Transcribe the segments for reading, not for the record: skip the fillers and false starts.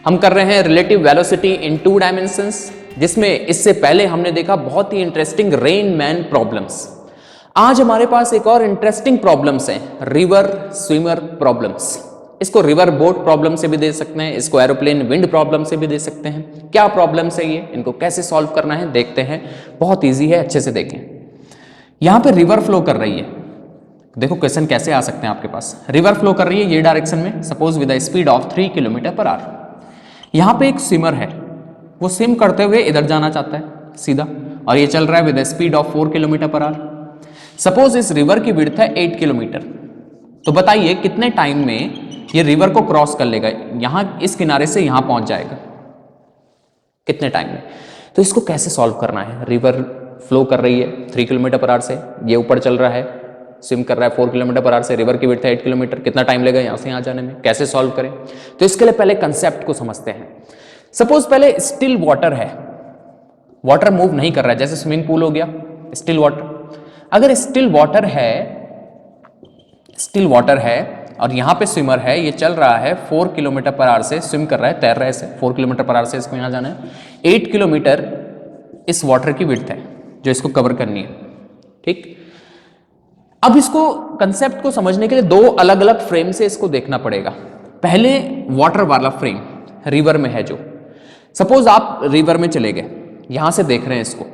हम कर रहे हैं रिलेटिव वेलोसिटी इन 2 डायमेंशंस, जिसमें इससे पहले हमने देखा बहुत ही इंटरेस्टिंग रेन मैन प्रॉब्लम्स। आज हमारे पास एक और इंटरेस्टिंग प्रॉब्लम्स हैं, रिवर स्विमर प्रॉब्लम्स। इसको रिवर बोट प्रॉब्लम से भी दे सकते हैं, इसको एरोप्लेन विंड प्रॉब्लम से भी दे सकते हैं। क्या प्रॉब्लम्स है ये, इनको कैसे सॉल्व करना है देखते हैं। बहुत ईजी है, अच्छे से देखें। यहां पे रिवर फ्लो कर रही है, देखो क्वेश्चन कैसे आ सकते हैं आपके पास। रिवर फ्लो कर रही है ये डायरेक्शन में, suppose with the speed of 3 kilometre per our. यहां पे एक स्विमर है, वो स्विम करते हुए इधर जाना चाहता है सीधा, और ये चल रहा है with the speed of 4 kilometre per our. Suppose इस रिवर की विड्थ है 8 किलोमीटर, तो बताइए कितने टाइम में ये रिवर को क्रॉस कर लेगा, यहां इस किनारे से यहां पहुंच जाएगा, कितने टाइम में। तो इसको कैसे सॉल्व करना है। रिवर फ्लो कर रही है 3 किलोमीटर पर आवर से, ये ऊपर चल रहा है, स्विम कर रहा है 4 किलोमीटर पर आवर से, रिवर की विड्थ है 8 किलोमीटर, कितना टाइम लगेगा यहां से यहां जाने में, कैसे सॉल्व करें। तो इसके लिए पहले कंसेप्ट को समझते हैं। सपोज पहले स्टिल वाटर है, वाटर मूव नहीं कर रहा है, जैसे स्विमिंग पूल हो गया स्टिल वाटर। अगर स्टिल वाटर है और यहां पे स्विमर है, ये चल रहा है 4 किलोमीटर पर आवर से, स्विम कर रहा है, तैर रहा है इसे 4 किलोमीटर पर आवर से, इसको यहां जाना है। 8 किलोमीटर इस वाटर की विड्थ है जो इसको कवर करनी है, ठीक। अब इसको कंसेप्ट को समझने के लिए 2 अलग अलग फ्रेम से इसको देखना पड़ेगा। पहले वाटर वाला फ्रेम, रिवर में है जो, सपोज आप रिवर में चले गए, यहां से देख रहे हैं इसको,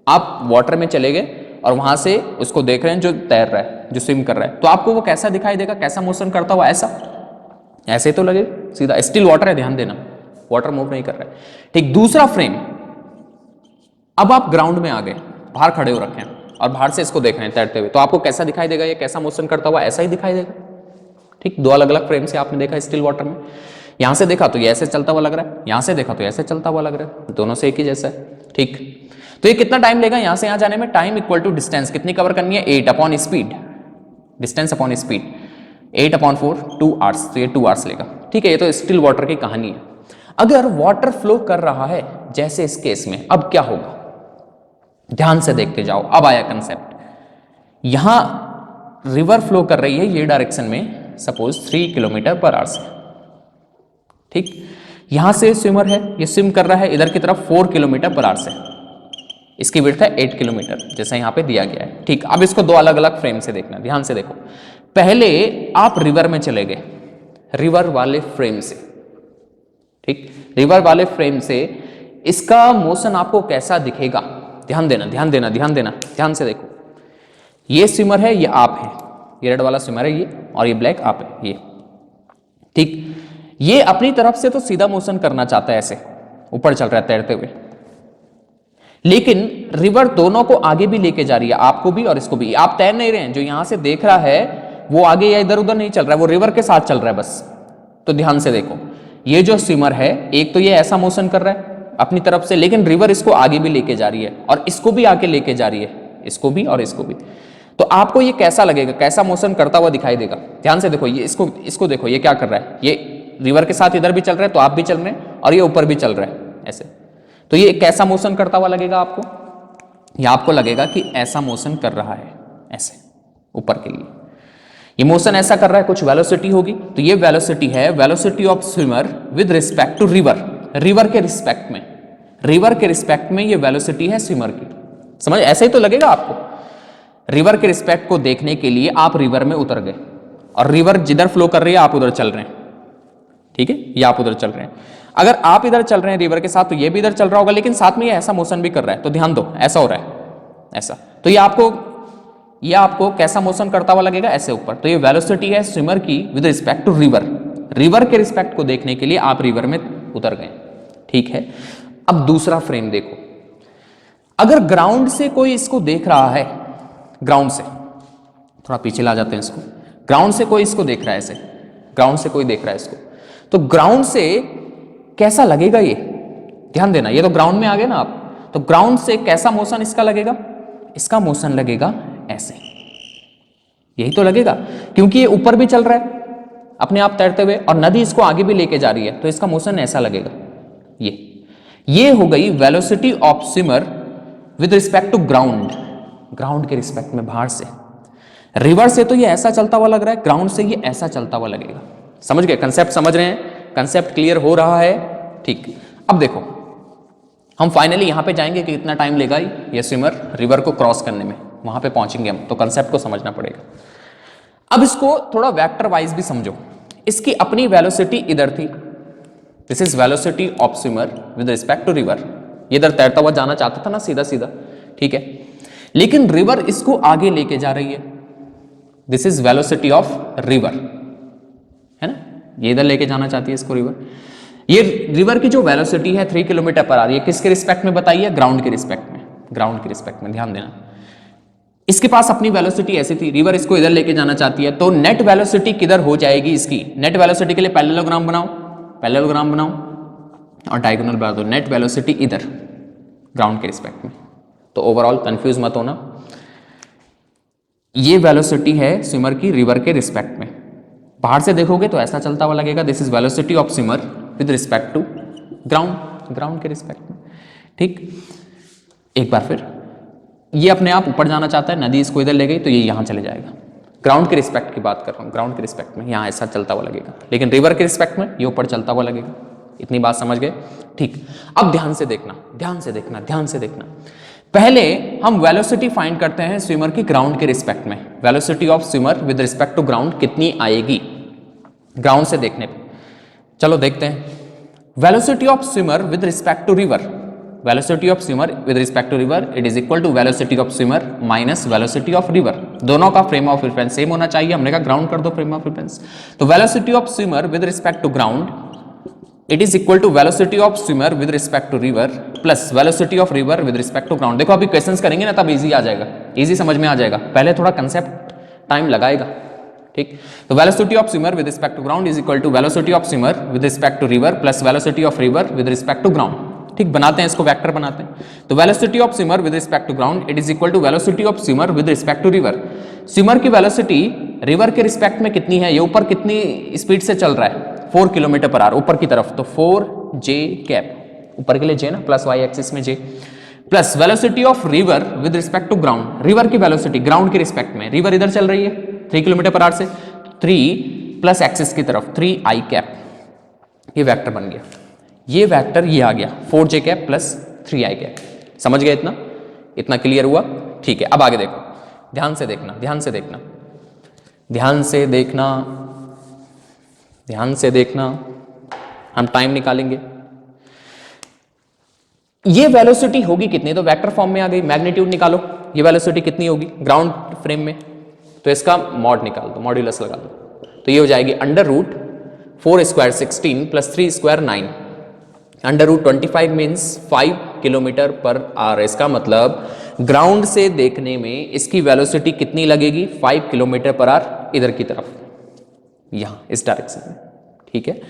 आप वाटर में चले गए और वहां से उसको देख रहे हैं जो तैर रहा है, जो स्विम कर रहा है, तो आपको वो कैसा दिखाई देगा, कैसा मोशन करता हुआ, ऐसे तो लगे सीधा, स्टिल वाटर है, ध्यान देना, वाटर मूव नहीं कर रहा है, ठीक। दूसरा फ्रेम, अब आप ग्राउंड में आ गए, बाहर खड़े हो रखे हैं और बाहर से इसको देख रहे हैं तैरते हुए, तो आपको कैसा दिखाई देगा, ये कैसा मोशन करता हुआ, ऐसा ही दिखाई देगा, ठीक। 2 अलग अलग फ्रेम से आपने देखा स्टिल वाटर में। यहां से देखा तो ये ऐसे चलता हुआ लग रहा है, यहां से देखा तो ऐसे चलता हुआ लग रहा है, दोनों से एक ही जैसा है, ठीक। तो ये कितना टाइम लेगा यहां से यहां जाने में, टाइम इक्वल टू डिस्टेंस कितनी कवर करनी है, 8 upon speed, distance upon speed, 8 upon 4 2 hours, तो ये 2 आवर्स लेगा, ठीक है। ये तो स्टिल वाटर की कहानी है। अगर वाटर फ्लो कर रहा है जैसे इस केस में, अब क्या होगा, ध्यान से देखते जाओ। अब आया कंसेप्ट, यहां रिवर फ्लो कर रही है ये डायरेक्शन में, सपोज 3 किलोमीटर पर आवर से, ठीक। यहां से स्विमर है, ये स्विम कर रहा है इधर की तरफ 4 किलोमीटर पर आवर से, इसकी विड्थ है 8 किलोमीटर जैसा यहां पे दिया गया है, ठीक। अब इसको 2 अलग अलग फ्रेम से देखना, ध्यान से देखो। पहले आप रिवर में चले गए, रिवर वाले फ्रेम से, ठीक। रिवर वाले फ्रेम से इसका मोशन आपको कैसा दिखेगा, ध्यान देना ध्यान देना ध्यान देना, ध्यान से देखो। ये स्विमर है, ये आप है, ये रेड वाला स्विमर है ये, और ये ब्लैक आप है ये, ठीक। ये अपनी तरफ से तो सीधा मोशन करना चाहता है, ऐसे ऊपर चल रहा है तैरते हुए, लेकिन रिवर दोनों को आगे भी लेके जा रही है, आपको भी और इसको भी। आप तैर नहीं रहे हैं, जो यहां से देख रहा है वो आगे या इधर उधर नहीं चल रहा है, वो रिवर के साथ चल रहा है बस। तो ध्यान से देखो, ये जो स्विमर है, एक तो ये ऐसा मोशन कर रहा है अपनी तरफ से, लेकिन रिवर इसको आगे भी लेके जा रही है और इसको भी आगे लेके जा रही है, इसको भी और इसको भी। तो आपको ये कैसा लगेगा, कैसा मोशन करता हुआ दिखाई देगा, ध्यान से देखो। ये इसको देखो, ये क्या कर रहा है, ये रिवर के साथ इधर भी चल रहा है, तो आप भी चल रहे हैं, और ये ऊपर भी चल रहा है ऐसे। तो ये कैसा मोशन करता हुआ लगेगा आपको, या आपको लगेगा कि ऐसा मोशन कर रहा है, ऐसे ऊपर के लिए ये मोशन ऐसा कर रहा है, कुछ वेलोसिटी होगी। तो ये वेलोसिटी है, velocity of swimmer with respect to river, river के रिस्पेक्ट में, रिवर के रिस्पेक्ट में ये वेलोसिटी है स्विमर की। समझ, ऐसे ही तो लगेगा आपको। रिवर के रिस्पेक्ट को देखने के लिए आप रिवर में उतर गए, और रिवर जिधर फ्लो कर रही है आप उधर चल रहे हैं, ठीक है, ये आप उधर चल रहे हैं। अगर आप इधर चल रहे हैं रिवर के साथ, तो ये भी इधर चल रहा होगा, लेकिन साथ में ये ऐसा मोशन भी कर रहा है, तो ध्यान दो, ऐसा हो रहा है ऐसा। तो ये आपको कैसा मोशन करता हुआ लगेगा, ऐसे ऊपर। तो ये वेलोसिटी है स्विमर की with respect to river, river के रिस्पेक्ट को देखने के लिए आप रिवर में उतर गए, ठीक है। अब दूसरा फ्रेम देखो, अगर ग्राउंड से कोई इसको देख रहा है, ग्राउंड से थोड़ा पीछे ला जाते हैं इसको, ग्राउंड से कोई इसको देख रहा है, ऐसे ग्राउंड से कोई देख रहा है इसको, तो ग्राउंड से कैसा लगेगा ये, ध्यान देना। ये तो ग्राउंड में आ गए ना आप, तो ग्राउंड से कैसा मोशन इसका लगेगा, इसका मोशन लगेगा ऐसे, यही तो लगेगा, क्योंकि ये ऊपर भी चल रहा है अपने आप तैरते हुए, और नदी इसको आगे भी लेके जा रही है, तो इसका मोशन ऐसा लगेगा। ये हो गई velocity of swimmer with respect to ground, ground के रिस्पेक्ट में बाहर से। रिवर से तो ये ऐसा चलता हुआ लग रहा है, ग्राउंड से ये ऐसा चलता हुआ लगेगा। समझ गए, कंसेप्ट समझ रहे हैं। कंसेप्ट क्लियर हो रहा है? ठीक, अब देखो हम फाइनली यहां पे जाएंगे कि कितना टाइम लेगा ये स्विमर रिवर को क्रॉस करने में, वहां पे पहुंचेंगे हम, तो कंसेप्ट को समझना पड़ेगा। अब इसको थोड़ा वेक्टर वाइज भी समझो। इसकी अपनी वेलोसिटी इधर थी, this is velocity of swimmer with respect to river, ये इधर तैरता हुआ जाना चाहता था ना सीधा सीधा, ठीक है, लेकिन रिवर इसको आगे लेके जा रही है, this is velocity of river, है ना, ये इधर लेके जाना चाहती है इसको रिवर। ये रिवर की जो वेलोसिटी है 3 किलोमीटर पर आवर, ये किसके रिस्पेक्ट में बताइए? ग्राउंड के रिस्पेक्ट में, ग्राउंड के रिस्पेक्ट में, ध्यान देना। इसके पास अपनी वेलोसिटी ऐसी थी, रिवर इसको इधर लेके जाना चाहती है, तो नेट वेलोसिटी किधर हो जाएगी इसकी? नेट वेलोसिटी के लिए पैरेललोग्राम बनाओ, पैरेललोग्राम बनाओ और डायगोनल बना दो, नेट वेलोसिटी इधर ग्राउंड के रिस्पेक्ट में। तो ओवरऑल कंफ्यूज मत होना, ये वेलोसिटी है स्विमर की रिवर के रिस्पेक्ट में। बाहर से देखोगे तो ऐसा चलता हुआ लगेगा, this is velocity of swimmer with respect to ground, ground के रिस्पेक्ट में, ठीक। एक बार फिर, ये अपने आप ऊपर जाना चाहता है, नदी इसको इधर ले गई तो ये यहां चले जाएगा, ग्राउंड के रिस्पेक्ट की बात कर रहा हूं, ग्राउंड के रिस्पेक्ट में यहां ऐसा चलता हुआ लगेगा, लेकिन रिवर के रिस्पेक्ट में ये ऊपर चलता हुआ लगेगा। इतनी बात समझ गए? ठीक, अब ध्यान से देखना, ध्यान से देखना, ध्यान से देखना। पहले हम वेलोसिटी फाइंड करते हैं स्विमर की ग्राउंड के रिस्पेक्ट में, velocity of swimmer with respect to ground कितनी आएगी ग्राउंड से देखने पे। चलो देखते हैं, velocity of swimmer with respect to river, velocity of swimmer with respect to river it is equal to velocity of swimmer minus velocity of river. दोनों का फ्रेम ऑफ रेफरेंस सेम होना चाहिए, हमने कहा ग्राउंड कर दो फ्रेम ऑफ रेफरेंस। तो velocity of swimmer with respect to ground it is equal to velocity of swimmer with respect to river plus velocity of river with respect to ground. देखो अभी questions करेंगे ना तब easy आ जाएगा, easy समझ में आ जाएगा, पहले थोड़ा कंसेप्ट टाइम लगाएगा, ठीक। तो velocity of swimmer with respect to ground is equal to velocity of swimmer with respect to river plus velocity of river with respect to ground, ठीक। बनाते हैं इसको, वेक्टर बनाते हैं। तो velocity of swimmer with respect to ground it is equal to velocity of swimmer with respect to river. Swimmer की velocity river के respect में कितनी है? ये ऊपर कितनी स्पीड से चल रहा है? 4 किलोमीटर पर आवर ऊपर की तरफ, तो 4j कैप, ऊपर के लिए j ना, प्लस y एक्सिस में j, plus velocity of river with respect to ground, river की वेलोसिटी ग्राउंड के रिस्पेक्ट में, रिवर इधर चल रही है 3 किलोमीटर पर आवर से, 3 प्लस एक्सिस की तरफ 3i कैप, ये वेक्टर बन गया, ये वेक्टर ये आ गया 4j cap plus 3i cap. समझ गए? इतना इतना क्लियर हुआ? ठीक है, अब आगे देखो, ध्यान से देखना, ध्यान से देखना, ध्यान से देखना, ध्यान से देखना, हम टाइम निकालेंगे। ये वेलोसिटी होगी कितनी? तो वेक्टर फॉर्म में आ गई, मैग्नीट्यूड निकालो, ये वेलोसिटी कितनी होगी ग्राउंड फ्रेम में, तो इसका मॉड निकाल दो, मॉड्यूलस लगा दो, तो ये हो जाएगी under root 4 square 16 plus 3 square 9, under root 25 means 5 kilometre per hour. इसका मतलब ग्राउंड से देखने में इसकी वेलोसिटी कितनी लगेगी? 5 किलोमीटर पर आवर इधर की तरफ, यहां इस डायरेक्शन में, ठीक है।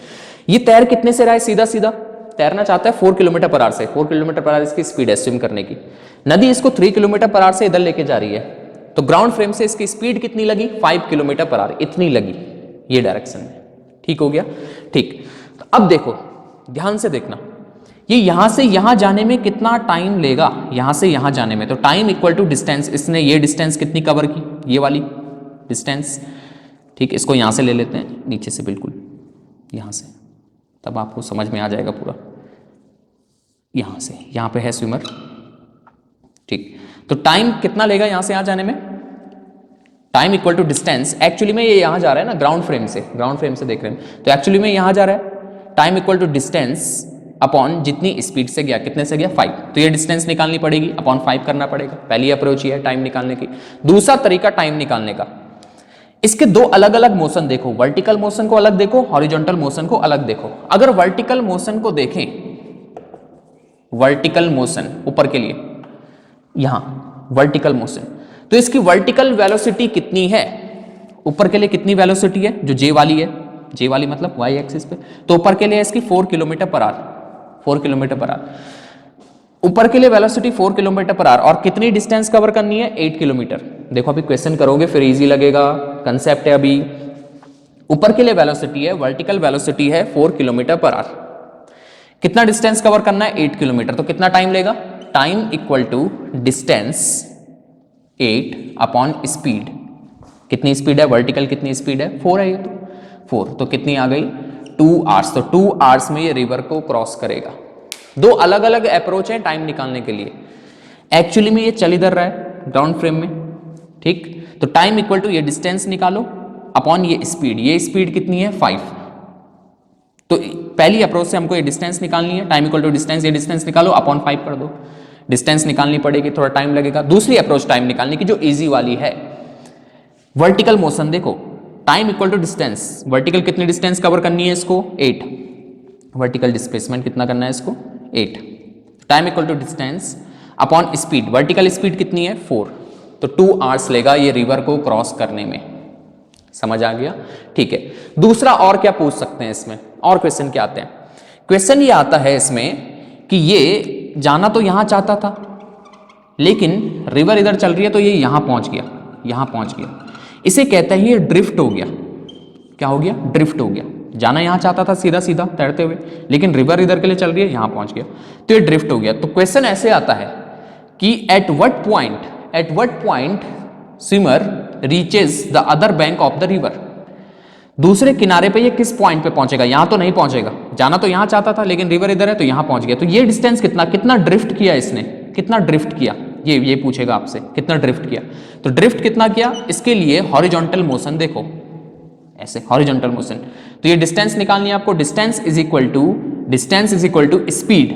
ये तैर कितने से रहा है? सीधा सीधा तैरना चाहता है 4 किलोमीटर पर आवर से, 4 किलोमीटर पर आवर इसकी स्पीड है स्विम करने की। नदी इसको 3 किलोमीटर पर आवर से इधर लेके जा रही है, तो ग्राउंड फ्रेम से इसकी स्पीड कितनी लगी? 5 किलोमीटर पर आवर, इतनी लगी ये डायरेक्शन में, ठीक हो गया, ठीक। तो अब देखो, ध्यान से देखना, ये यहां से यहां जाने में कितना टाइम लेगा? यहां से यहां जाने में, तो टाइम इक्वल टू डिस्टेंस, इसने ये डिस्टेंस कितनी कवर की? ये वाली डिस्टेंस, ठीक। इसको यहां से ले लेते हैं, नीचे से बिल्कुल यहां से, तब आपको समझ में आ जाएगा पूरा। यहां से यहां पे है स्विमर, ठीक। तो टाइम कितना लेगा यहां से यहां जाने में? Time equal to distance, actually में ये यहां जा रहा है ना ग्राउंड फ्रेम से, ग्राउंड फ्रेम से देख रहे हैं, तो एक्चुअली में यहां जा रहा है। Time equal to distance upon जितनी स्पीड से गया, कितने से गया? 5, तो ये डिस्टेंस निकालनी पड़ेगी, अपॉन 5 करना पड़ेगा। पहली अप्रोच ये है टाइम निकालने की। दूसरा तरीका टाइम निकालने का, इसके दो अलग अलग मोशन देखो, वर्टिकल मोशन को अलग देखो, हॉरिजॉन्टल मोशन को अलग देखो। अगर वर्टिकल मोशन को देखें, वर्टिकल मोशन ऊपर के लिए, यहां वर्टिकल मोशन, तो इसकी वर्टिकल वेलोसिटी कितनी है? ऊपर के लिए कितनी वेलोसिटी है? जो जे वाली है, जे वाली मतलब वाई एक्सिस पे, तो ऊपर के लिए इसकी 4 kilometre per our, 4 kilometre per our. ऊपर के लिए वेलोसिटी 4 किलोमीटर पर आवर, और कितनी डिस्टेंस कवर करनी है? 8 किलोमीटर। देखो अभी क्वेश्चन करोगे फिर इजी लगेगा, कंसेप्ट है अभी। ऊपर के लिए वेलोसिटी है, वर्टिकल वेलोसिटी है 4 किलोमीटर पर आवर, कितना डिस्टेंस कवर करना है? 8 किलोमीटर। तो कितना टाइम लेगा? Time equal to distance 8 upon speed. कितनी स्पीड है? वर्टिकल कितनी स्पीड है? 4 है, ये तो 4, तो कितनी आ गई? 2 आवर्स। तो 2 आवर्स में ये रिवर को क्रॉस करेगा। दो अलग अलग अप्रोच है टाइम निकालने के लिए। एक्चुअली में ये चल इधर रहा है ग्राउंड फ्रेम में, ठीक। तो टाइम इक्वल टू ये डिस्टेंस निकालो अपॉन ये स्पीड। ये स्पीड कितनी है 5। तो पहली अप्रोच से हमको ये डिस्टेंस निकालनी है, टाइम इक्वल टू डिस्टेंस, ये डिस्टेंस निकालो अपॉन 5 कर दो। डिस्टेंस निकालनी पड़ेगी, थोड़ा टाइम लगेगा। दूसरी अप्रोच टाइम निकालने की जो इजी वाली है, वर्टिकल मोशन देखो, time equal to distance. Vertical कितनी डिस्टेंस कवर करनी है इसको 8, वर्टिकल डिस्प्लेसमेंट कितना करना है इसको 8। Time equal to distance upon speed, vertical speed कितनी है 4। तो 2 आवर्स लेगा ये रिवर को क्रॉस करने में। समझ आ गया, ठीक है। दूसरा और क्या पूछ सकते हैं इसमें, और क्वेश्चन क्या आते हैं। क्वेश्चन ये आता है इसमें कि ये जाना तो यहां चाहता था, लेकिन रिवर इधर चल रही है तो ये यहां पहुंच गया, यहां पहुंच गया। इसे कहते हैं ये ड्रिफ्ट हो गया। क्या हो गया, ड्रिफ्ट हो गया। जाना यहां चाहता था सीधा सीधा तैरते हुए, लेकिन रिवर इधर के लिए चल रही है, यहां पहुंच गया, तो ये ड्रिफ्ट हो गया। तो क्वेश्चन ऐसे आता है कि eight what point swimmer reaches the other bank of the river. दूसरे किनारे पे ये किस पॉइंट पे पहुंचेगा, यहां तो नहीं पहुंचेगा। जाना तो यहां चाहता था, लेकिन रिवर इधर है तो यहां पहुंच गया। तो ये डिस्टेंस कितना ड्रिफ्ट किया इसने, कितना ड्रिफ्ट किया, ये पूछेगा आपसे कितना ड्रिफ्ट किया। तो ड्रिफ्ट कितना किया, इसके लिए हॉरिजॉन्टल मोशन देखो, ऐसे हॉरिजॉन्टल मोशन। तो ये डिस्टेंस निकालनी है आपको। Distance is equal to speed.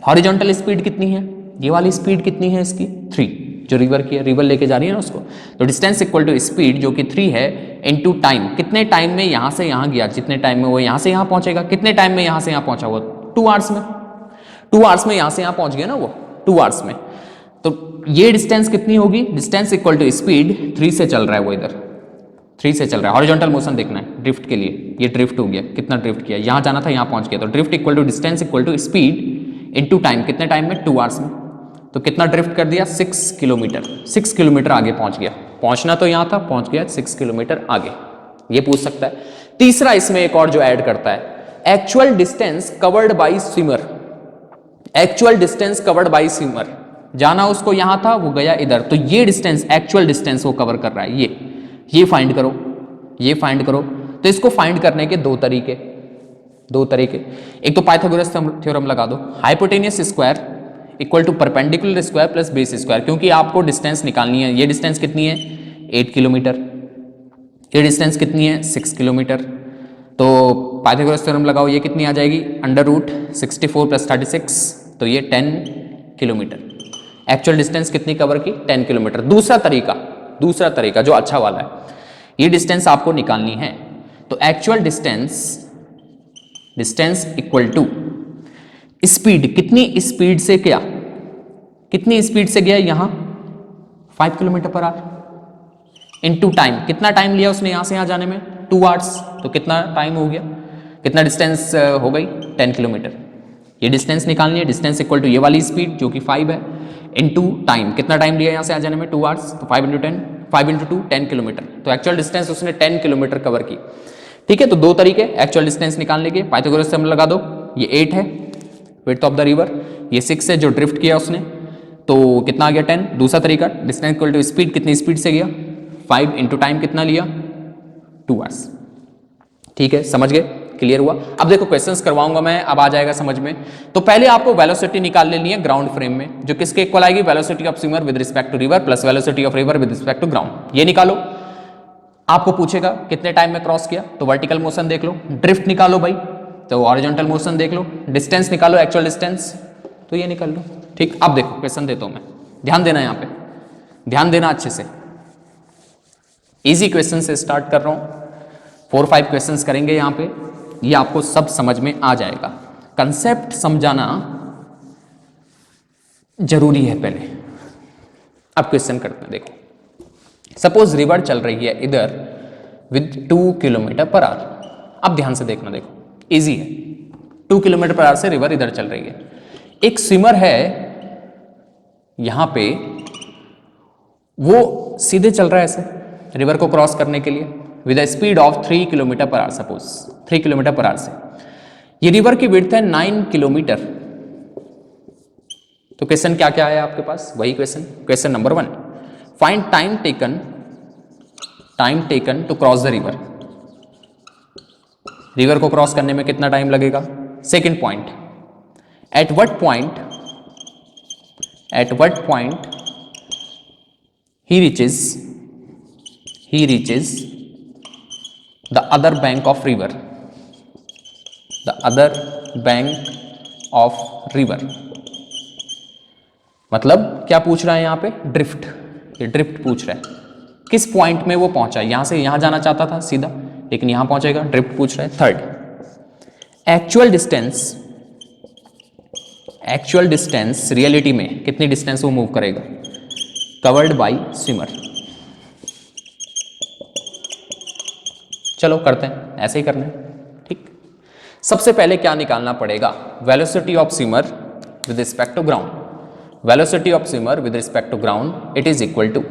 Horizontal speed कितनी है, ये वाली स्पीड कितनी है इसकी 3, जो रिवर की है, रिवर लेके जा रही है ना उसको। तो डिस्टेंस इक्वल टू स्पीड जो कि 3 है इनटू टाइम। कितने टाइम में यहां से यहां गया, जितने टाइम में वो यहां से यहां पहुंचेगा। कितने टाइम में यहां से यहां पहुंचा वो 2 आवर्स में। 2 आवर्स में यहां से यहां पहुंच गया ना वो 2 आवर्स में। तो ये डिस्टेंस कितनी होगी, डिस्टेंस इक्वल टू स्पीड 3 से चल रहा है वो इधर, 3 से चल रहा है। हॉरिजॉन्टल मोशन देखना है ड्रिफ्ट के लिए, ये ड्रिफ्ट हो गया, कितना ड्रिफ्ट किया, यहां जाना था यहां पहुंच गया। तो drift equal to distance equal to speed into time. कितने टाइम में 2 आवर्स में। तो कितना ड्रिफ्ट कर दिया 6 किलोमीटर। 6 किलोमीटर आगे पहुंच गया। पहुंचना तो यहां था, पहुंच गया 6 किलोमीटर आगे। ये पूछ सकता है। तीसरा इसमें एक और जो ऐड करता है, actual distance covered by swimmer. Actual distance covered by swimmer, जाना उसको यहां था, वो गया इधर। तो ये डिस्टेंस, एक्चुअल डिस्टेंस वो कवर कर रहा है, ये फाइंड करो, ये फाइंड करो। तो इसको फाइंड करने के दो तरीके। एक तो पाइथागोरस थ्योरम लगा दो, hypotenuse square equal to perpendicular square plus base square. क्योंकि आपको डिस्टेंस निकालनी है। ये डिस्टेंस कितनी है 8 किलोमीटर, ये डिस्टेंस कितनी है 6 किलोमीटर। तो पाइथागोरस थ्योरम लगाओ, ये कितनी आ जाएगी √64 + 36, तो ये 10 किलोमीटर। एक्चुअल डिस्टेंस कितनी कवर की 10 किलोमीटर। दूसरा तरीका जो अच्छा वाला है, ये डिस्टेंस आपको निकालनी है। तो actual distance equal to speed, कितनी स्पीड से गया, कितनी स्पीड से गया यहां 5 kilometre per our into time. कितना टाइम लिया उसने यहां से यहां जाने में 2 आवर्स। तो कितना टाइम हो गया, कितना डिस्टेंस हो गई 10 किलोमीटर। ये डिस्टेंस निकालनी है। डिस्टेंस इक्वल टू ये वाली स्पीड जो कि 5 है इनटू टाइम। कितना टाइम लिया यहां से आ जाने में 2 आवर्स। तो 5 × 2 10 किलोमीटर। तो एक्चुअल डिस्टेंस उसने 10 किलोमीटर कवर की। ठीक है, तो दो तरीके एक्चुअल डिस्टेंस निकालने के। पाइथागोरस थ्योरम लगा दो, ये 8 है विड्थ ऑफ द रिवर, ये 6 है जो ड्रिफ्ट किया उसने, तो कितना आ गया 10। दूसरा तरीका डिस्टेंस इक्वल टू स्पीड, कितनी स्पीड से गया 5 इनटू टाइम कितना लिया 2 आवर्स। ठीक है, समझ गए, क्लियर हुआ। अब देखो क्वेश्चंस करवाऊंगा मैं, अब आ जाएगा समझ में। तो पहले आपको वेलोसिटी निकाल लेनी है ग्राउंड फ्रेम में, जो किसके इक्वल आएगी, velocity of swimmer with respect to river plus velocity of river with respect to ground. ये निकालो। आपको पूछेगा कितने टाइम में क्रॉस किया, तो वर्टिकल मोशन देख लो, ड्रिफ्ट निकालो भाई, तो हॉरिजॉन्टल मोशन देख लो, डिस्टेंस निकालो एक्चुअल डिस्टेंस, तो ये निकाल लो। ठीक, अब देखो क्वेश्चन देता हूं मैं, ध्यान देना यहां पे, ध्यान देना अच्छे से। इजी क्वेश्चन से स्टार्ट कर रहा हूं, 4-5 क्वेश्चंस करेंगे यहां पे, ये आपको सब समझ में आ जाएगा। कंसेप्ट समझाना जरूरी है पहले। अब क्वेश्चन करते हैं, देखो सपोज रिवर चल रही है इधर विद 2 किलोमीटर पर आवर। अब ध्यान से देखना, देखो इजी है, 2 किलोमीटर पर आवर से रिवर इधर चल रही है। एक स्विमर है यहां पे, वो सीधे चल रहा है ऐसे रिवर को क्रॉस करने के लिए with a speed of 3 kilometre per our. Suppose 3 kilometre per our से ये रिवर की विड्थ है 9 किलोमीटर। तो क्वेश्चन क्या क्या है आपके पास, वही question number 1, find time taken to cross the river. River को क्रॉस करने में कितना टाइम लगेगा। Second point, at what point he reaches the other bank of river, मतलब क्या पूछ रहा है यहाँ पे, ड्रिफ्ट, ये ड्रिफ्ट पूछ रहा है, किस पॉइंट में वो पहुंचा, यहां से यहां जाना चाहता था सीधा, लेकिन यहां पहुंचेगा, ड्रिफ्ट पूछ रहा है। थर्ड, एक्चुअल डिस्टेंस रियलिटी में कितनी डिस्टेंस वो मूव करेगा, कवर्ड बाई स्विमर। चलो करते हैं, ऐसे ही करना है, ठीक। सबसे पहले क्या निकालना पड़ेगा, velocity of swimmer with respect to ground. Velocity of swimmer with respect to ground it is equal to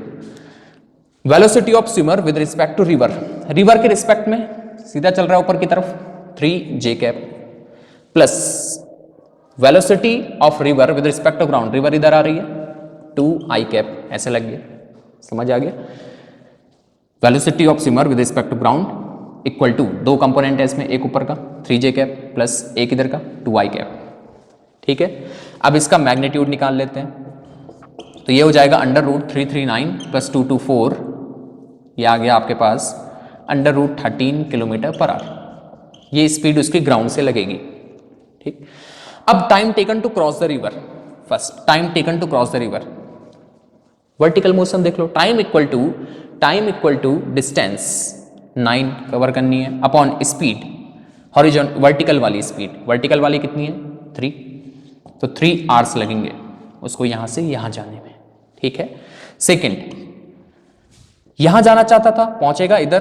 velocity of swimmer with respect to river. River के रिस्पेक्ट में सीधा चल रहा है ऊपर की तरफ 3j cap, plus velocity of river with respect to ground, river इधर आ रही है 2i कैप, ऐसे लग गया, समझ आ गया। Velocity of swimmer with respect to ground equal to, दो कंपोनेंट है इसमें, एक ऊपर का 3j कैप प्लस एक इधर का 2i कैप, ठीक है। अब इसका मैग्नीट्यूड निकाल लेते हैं, तो ये हो जाएगा √339 प्लस 224, ये आ गया आपके पास √13 किलोमीटर पर आवर। ये स्पीड उसकी ग्राउंड से लगेगी, ठीक। अब time taken to cross the river, first time taken to cross the river, vertical motion देख लो, time equal to distance 9 cover करनी है अपॉन स्पीड, हॉरिजॉन्टल वर्टिकल वाली स्पीड, वर्टिकल वाली कितनी है 3, तो 3 आवर्स लगेंगे उसको यहां से यहां जाने में, ठीक है। सेकंड, यहां जाना चाहता था, पहुंचेगा इधर,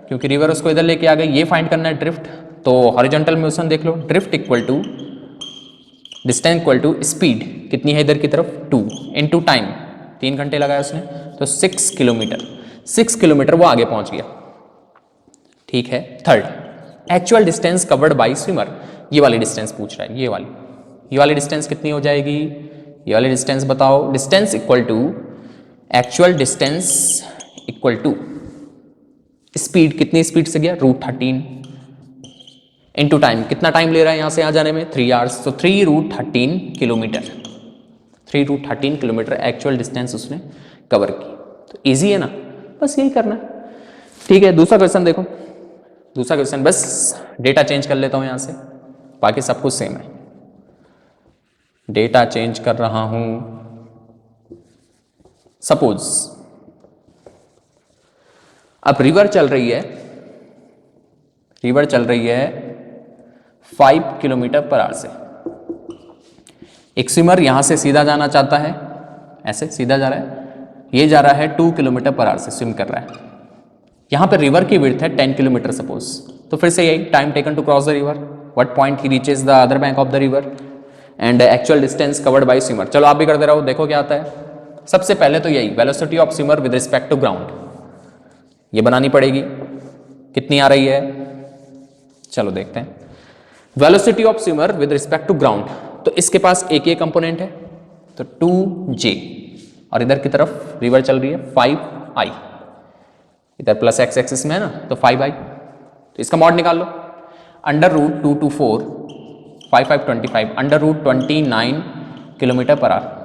क्योंकि रिवर उसको इधर लेके आ गई, ये फाइंड करना है ड्रिफ्ट, तो हॉरिजॉन्टल मोशन देख लो, drift equal to distance equal to speed कितनी है इधर की तरफ 2 इंटू टाइम, 3 घंटे लगाया उसने, तो 6 किलोमीटर वो आगे पहुंच गया, ठीक है। Third, actual distance covered by swimmer, ये वाली डिस्टेंस पूछ रहा है, ये वाली डिस्टेंस कितनी हो जाएगी, ये वाली डिस्टेंस बताओ, distance equal to actual distance equal to speed, कितनी स्पीड से गया √13 इंटू टाइम, कितना टाइम ले रहा है यहां से यहां जाने में 3 आवर्स, तो 3√13 किलोमीटर एक्चुअल डिस्टेंस उसने कवर की। तो इजी है ना, बस यही करना है, ठीक है। दूसरा क्वेश्चन देखो, दूसरा क्वेश्चन, बस डेटा चेंज कर लेता हूं यहां से, बाकी सब कुछ सेम है, डेटा चेंज कर रहा हूं। सपोज अब रिवर चल रही है 5 किलोमीटर पर आवर से, एक स्विमर यहां से सीधा जाना चाहता है, ऐसे सीधा जा रहा है, ये जा रहा है 2 किलोमीटर पर आवर से स्विम कर रहा है, यहां पर रिवर की विड्थ है 10 किलोमीटर सपोज, तो फिर से यही time taken to cross the river, what point he reaches the other bank of the river and actual distance covered by swimmer. चलो आप भी करते रहो, देखो क्या आता है। सबसे पहले तो यही velocity of swimmer with respect to ground, ये बनानी पड़ेगी, कितनी आ रही है, चलो देखते हैं। Velocity of swimmer with respect to ground, तो इसके पास एक ये कंपोनेंट है, तो 2j, और इधर की तरफ रिवर चल रही है 5i, इधर प्लस x एक्सिस में है ना, तो 5i, तो इसका मॉड निकाल लो, √224 5525 √29 किलोमीटर पर आवर,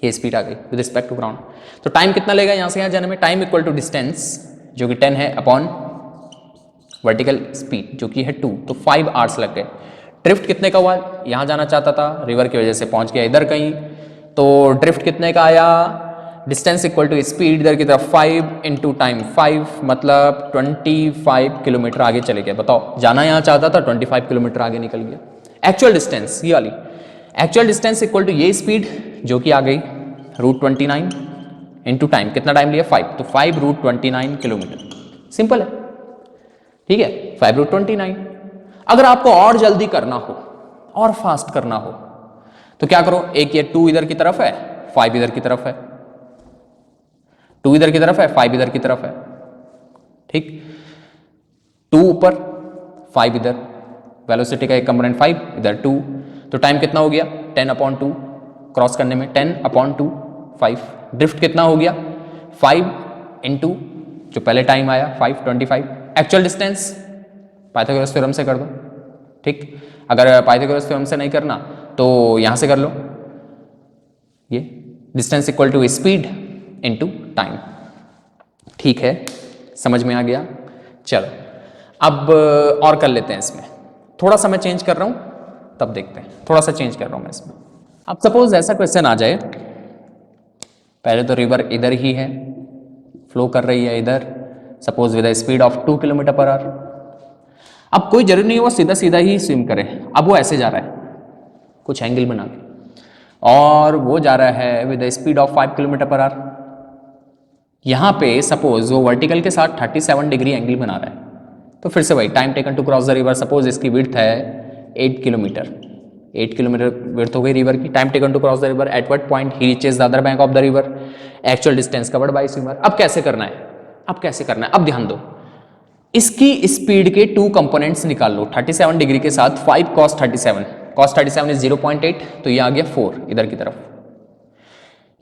ये स्पीड आ गई विद रिस्पेक्ट टू ग्राउंड। तो टाइम कितना लेगा यहां से यहां जाने में, टाइम इक्वल टू डिस्टेंस जो कि 10 है अपॉन वर्टिकल स्पीड जो कि है 2, तो 5 आवर्स लग गए। ड्रिफ्ट कितने का हुआ, यहां जाना चाहता था, रिवर की वजह से पहुंच गया इधर कहीं, तो ड्रिफ्ट कितने का आया, डिस्टेंस इक्वल टू स्पीड इधर की तरफ 5 इंटू टाइम 5, मतलब 25 किलोमीटर आगे चले गए। बताओ, जाना यहां चाहता था, 25 किलोमीटर आगे निकल गया। एक्चुअल डिस्टेंस, ये वाली एक्चुअल डिस्टेंस इक्वल टू ये स्पीड जो कि आ गई √29 इंटू टाइम, कितना टाइम लिया 5, तो 5√29 किलोमीटर, सिंपल है, ठीक है, 5√29। अगर आपको और जल्दी करना हो और फास्ट करना हो तो क्या करो, एक ये 2 इधर की तरफ है, 5 इधर की तरफ है, 2 इधर की तरफ है, 5 इधर की तरफ है, ठीक, 2 ऊपर 5 इधर, वेलोसिटी का एक कंपोनेंट 5 इधर 2, तो टाइम कितना हो गया 10/2, क्रॉस करने में 10/2 5, ड्रिफ्ट कितना हो गया 5 इंटू जो पहले टाइम आया 5 25, एक्चुअल डिस्टेंस पाइथागोरस थ्योरम से कर दो, ठीक। अगर पाइथागोरस थ्योरम से नहीं करना तो यहां से कर लो, ये distance equal to speed into time, ठीक है, समझ में आ गया। चलो अब और कर लेते हैं इसमें, थोड़ा सा मैं चेंज कर रहा हूं तब देखते हैं, थोड़ा सा चेंज कर रहा हूं मैं इसमें। अब सपोज ऐसा क्वेश्चन आ जाए, पहले तो रिवर इधर ही है, फ्लो कर रही है इधर, suppose with speed of 2 kilometre per our. अब कोई जरूरी नहीं वो सीधा सीधा ही स्विम करे, अब वो ऐसे जा रहा है कुछ एंगल बना के, और वो जा रहा है with speed of 5 kilometre per our. यहाँ पे सपोज वो वर्टिकल के साथ 37 डिग्री एंगल बना रहा है, तो फिर से वही time taken to cross the river, suppose इसकी विड्थ है 8 किलोमीटर, 8 किलोमीटर विड्थ हो गई रिवर की। Time taken to cross the river, at what point he reaches the other bank of the river, actual distance covered by swimmer. अब कैसे करना है, अब कैसे करना है, अब ध्यान दो, इसकी स्पीड के 2 कंपोनेंट्स निकाल लो, 37 डिग्री के साथ 5 cos 37, cos 37 इज 0.8, तो ये आ गया 4 इधर की तरफ,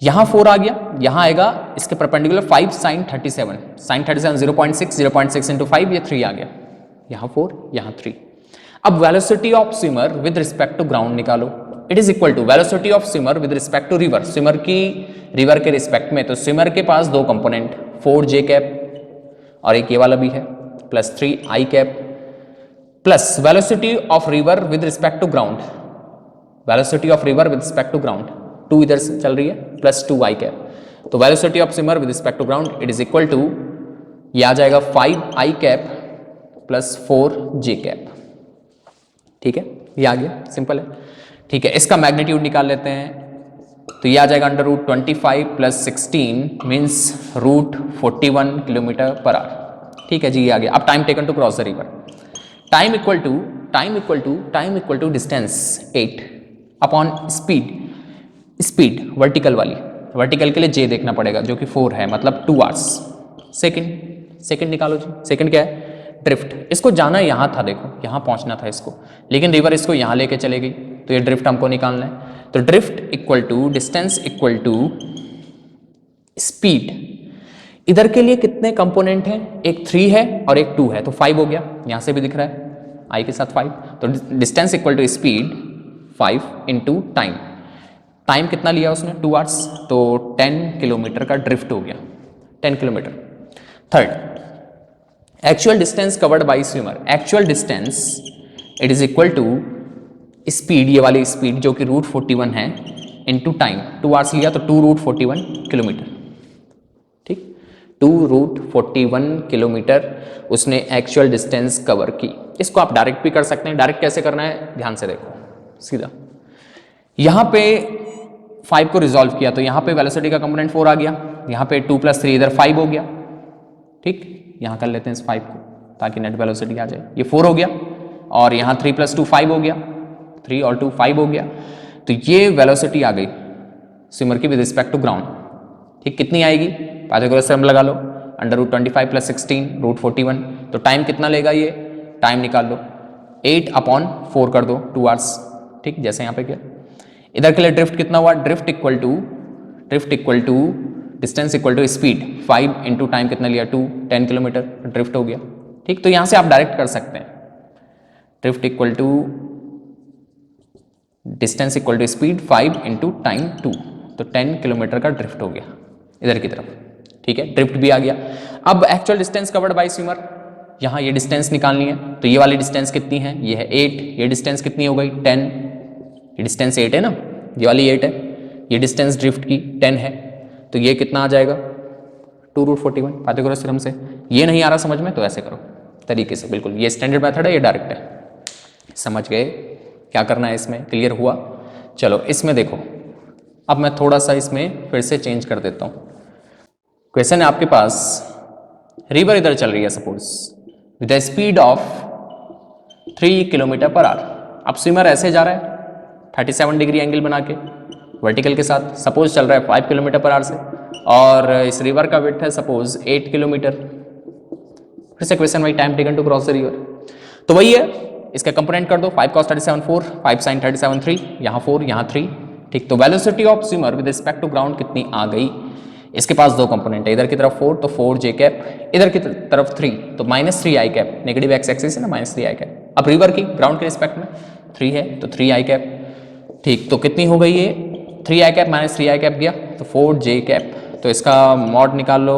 यहां 4 आ गया, यहां आएगा इसके परपेंडिकुलर 5 sin 37, sin 37 0.6, 0.6 इंटू 5, ये 3 आ गया, यहां 4 यहां 3। अब velocity of swimmer with respect to ground निकालो, it is equal to velocity of swimmer with respect to river, swimmer की रिवर के रिस्पेक्ट में, तो स्विमर के पास 2 कंपोनेंट 4j कैप और एक ये वाला भी है, plus 3i cap, plus velocity of river with respect to ground, velocity of river with respect to ground 2 इधर से चल रही है, प्लस 2i कैप, तो velocity of swimmer with respect to ground it is equal to, ये आ जाएगा 5i cap plus 4j cap, ठीक है, ये आ गया, सिंपल है, ठीक है। इसका मैग्नीट्यूड निकाल लेते हैं, तो ये आ जाएगा under root 25 plus 16 means root 41 kilometre per hour, ठीक है जी, ये आ गया। अब time taken to cross the river, time equal to distance 8 upon speed, speed vertical वाली, वर्टिकल के लिए j देखना पड़ेगा जो कि 4 है, मतलब 2 आवर्स। सेकंड निकालो जी, सेकंड क्या है, ड्रिफ्ट, इसको जाना यहाँ था, देखो यहाँ पहुँचना था इसको, लेकिन रिवर इसको यहाँ लेके चले गई, तो ये ड्रिफ्ट हमको निकालना है। तो drift equal to distance equal to speed, इधर के लिए कितने कंपोनेंट हैं, एक 3 है और एक 2 है, तो 5 हो गया, यहाँ से भी दिख रहा है i के साथ 5, तो distance equal to speed 5 into time, time कितना लिया उसने 2 आवर्स, तो 10 किलोमीटर का ड्रिफ्ट हो गया, 10 kilometre. Third, actual distance covered by swimmer, actual distance it is equal to speed, ये वाली स्पीड जो कि रूट 41 है, इनटू टाइम, 2 आवर्स लिया तो 2 रूट 41 किलोमीटर, ठीक, 2 रूट 41 किलोमीटर उसने एक्चुअल डिस्टेंस कवर की। इसको आप डायरेक्ट भी कर सकते हैं, डायरेक्ट कैसे करना है ध्यान से देखो, सीधा यहां पे 5 को रिजॉल्व किया, तो यहां पे वेलोसिटी का कंपोनेंट 4 आ गया, यहां पे 2 + 3 इधर 5 हो गया, ठीक, यहां कर लेते हैं इस 5 को ताकि नेट वेलोसिटी आ जाए, ये 4 हो गया, और यहां 3 + 2 5 हो गया, 3 और 2 5 हो गया, तो ये वेलोसिटी आ गई स्विमर की विद रिस्पेक्ट टू ग्राउंड, ठीक, कितनी आएगी, पाइथागोरस थ्योरम लगा लो, अंडर रूट 25 + 16 रूट 41, तो टाइम कितना लेगा, ये टाइम निकाल लो, 8/4 कर दो, 2 आवर्स, ठीक, जैसे यहाँ पे किया। इधर के लिए ड्रिफ्ट कितना हुआ, drift equal to distance equal to speed 5 into time कितना लिया 2, 10 किलोमीटर ड्रिफ्ट हो गया, ठीक, तो यहां से आप डायरेक्ट कर सकते हैं, drift equal to distance equal to speed 5 into time 2, तो 10 किलोमीटर का ड्रिफ्ट हो गया इधर की तरफ, ठीक है, ड्रिफ्ट भी आ गया। अब actual distance covered by swimmer, यहाँ ये डिस्टेंस निकालनी है, तो ये वाली डिस्टेंस कितनी है, ये है 8, ये डिस्टेंस कितनी हो गई 10, ये डिस्टेंस 8 है ना, ये वाली 8 है, ये डिस्टेंस ड्रिफ्ट की 10 है, तो ये कितना आ जाएगा 2 रूट 41 पाइथागोरस थ्योरम से। ये नहीं आ रहा समझ में तो ऐसे करो तरीके से, बिल्कुल ये स्टैंडर्ड मेथड है, ये डायरेक्ट है, समझ गए क्या करना है, इसमें क्लियर हुआ। चलो इसमें देखो, अब मैं थोड़ा सा इसमें फिर से चेंज कर देता हूँ। क्वेश्चन है आपके पास, रिवर इधर चल रही है suppose with the speed of 3 kilometre per our, अब स्विमर ऐसे जा रहा है 37 डिग्री एंगल बना के वर्टिकल के साथ, सपोज चल रहा है 5 किलोमीटर पर आवर से, और इस रिवर का विड्थ है सपोज 8 किलोमीटर। फिर से क्वेश्चन, वही time taken to cross the river, तो वही है, इसका कंपोनेंट कर दो, 5 cos 37 4, 5 sin 37 3, यहाँ 4 यहाँ 3, ठीक, तो velocity of swimmer with respect to ground कितनी आ गई, इसके पास दो कंपोनेंट है, इधर की तरफ 4 तो 4 जे कैप, इधर की तरफ 3 तो -3 आई कैप, नेगेटिव एक्स एक्सिस है ना, -3 आई कैप। अब रिवर की ग्राउंड के रिस्पेक्ट में 3 है तो 3 आई कैप, ठीक। तो कितनी हो गई ये 3 आई कैप -3 आई कैप गया तो 4 जे कैप। तो इसका मॉड निकाल लो,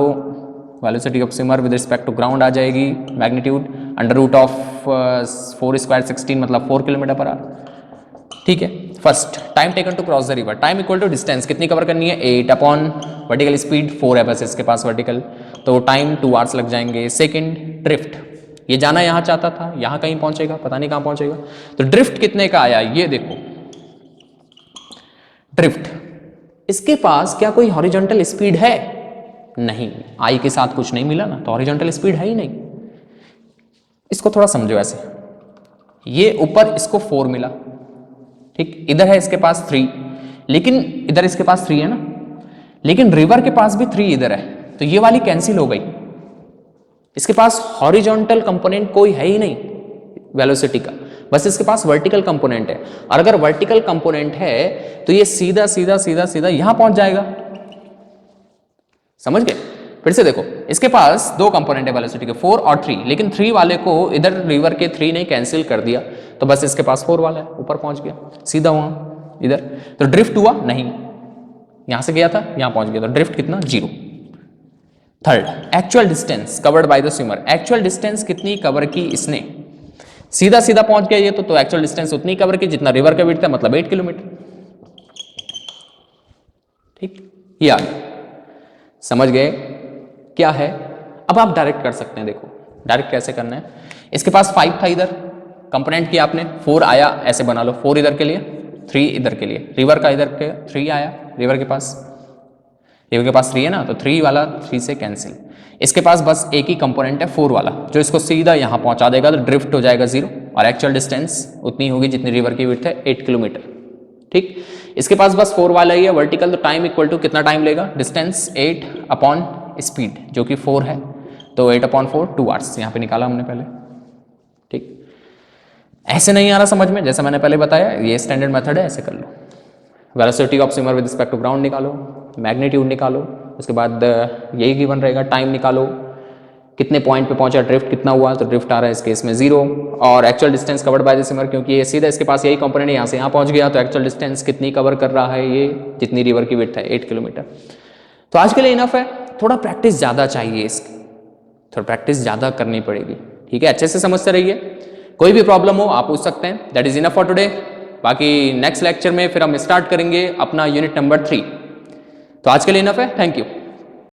velocity of swimmer with respect to ground आ जाएगी, मैग्नीट्यूड √4² 16 मतलब 4 किलोमीटर पर आवर, ठीक है। First time taken to cross the river, time equal to distance, कितनी कवर करनी है 8 अपॉन वर्टिकल स्पीड 4 है बस इसके पास वर्टिकल, तो टाइम 2 आवर्स लग जाएंगे। सेकंड ड्रिफ्ट, ये जाना यहाँ चाहता था, यहाँ कहीं पहुंचेगा, पता नहीं कहाँ पहुंचेगा, तो ड्रिफ्ट कितने का आया ये देखो। ड्रिफ्ट, इसके पास क्या कोई हॉरिजॉन्टल स्पीड है? नहीं, आई के साथ कुछ नहीं मिला ना, तो हॉरिजॉन्टल स्पीड है ही नहीं। इसको थोड़ा समझो ऐसे, ये ऊपर इसको 4 मिला, ठीक, इधर है इसके पास 3, लेकिन इधर इसके पास 3 है ना, लेकिन रिवर के पास भी 3 इधर है, तो ये वाली कैंसिल हो गई। इसके पास हॉरिजॉन्टल कंपोनेंट कोई है ही नहीं वेलोसिटी का, बस इसके पास वर्टिकल कंपोनेंट है, और अगर वर्टिकल कंपोनेंट है तो ये सीधा सीधा सीधा सीधा यहां पहुंच जाएगा। समझ गए? फिर से देखो, इसके पास दो कंपोनेंट है वेलोसिटी के 4 और 3, लेकिन 3 वाले को इधर रिवर के 3 ने कैंसिल कर दिया, तो बस इसके पास 4 वाला है, ऊपर पहुंच गया सीधा वहां इधर। तो ड्रिफ्ट हुआ नहीं, यहां से गया था यहां पहुंच गया, तो ड्रिफ्ट कितना 0। Third, actual distance covered by the swimmer, actual distance कितनी कवर की इसने, सीधा सीधा पहुंच गया ये तो एक्चुअल डिस्टेंस उतनी कवर की जितना रिवर का विड्थ है, मतलब 8 किलोमीटर, ठीक। ये आ गया, समझ गए क्या है? अब आप डायरेक्ट कर सकते हैं, देखो डायरेक्ट कैसे करना है। इसके पास 5 था, इधर कंपोनेंट किया आपने, 4 आया, ऐसे बना लो, 4 इधर के लिए 3 इधर के लिए, रिवर का इधर के 3 आया, रिवर के पास 3 है ना, तो 3 वाला 3 से कैंसिल। इसके पास बस एक ही कंपोनेंट है 4 वाला, जो इसको सीधा यहां पहुंचा देगा, तो ड्रिफ्ट हो जाएगा 0, और एक्चुअल डिस्टेंस उतनी होगी जितनी रिवर की विड्थ है 8 किलोमीटर, ठीक। इसके पास बस 4 वाला ही है वर्टिकल, तो टाइम इक्वल टू कितना टाइम लेगा, डिस्टेंस 8 अपॉन स्पीड जो कि 4 है, तो 8 अपॉन 4 2 आवर्स यहाँ पे निकाला हमने पहले, ठीक। ऐसे नहीं आ रहा समझ में, जैसा मैंने पहले बताया ये स्टैंडर्ड मेथड है, ऐसे कर लो। Velocity of swimmer with respect to ground निकालो, मैग्नीट्यूड निकालो, उसके बाद यही गिवन रहेगा, टाइम निकालो, कितने पॉइंट पे पहुंचा, ड्रिफ्ट कितना हुआ, तो ड्रिफ्ट आ रहा है इस केस में 0, और actual distance covered by the swimmer, क्योंकि ये सीधा इसके पास यही कंपोनेंट है, यहाँ से यहाँ पहुंच गया, तो एक्चुअल डिस्टेंस कितनी कवर कर रहा है ये, जितनी रिवर की विड्थ है 8 किलोमीटर। तो आज के लिए इनफ है, थोड़ा प्रैक्टिस ज़्यादा चाहिए इसकी, थोड़ा प्रैक्टिस ज़्यादा करनी पड़ेगी, ठीक है। अच्छे से समझते रहिए, कोई भी प्रॉब्लम हो आप पूछ सकते हैं। That is enough for today. बाकी नेक्स्ट लेक्चर में फिर हम स्टार्ट करेंगे अपना यूनिट नंबर 3। तो आज के लिए इनफ है, थैंक यू।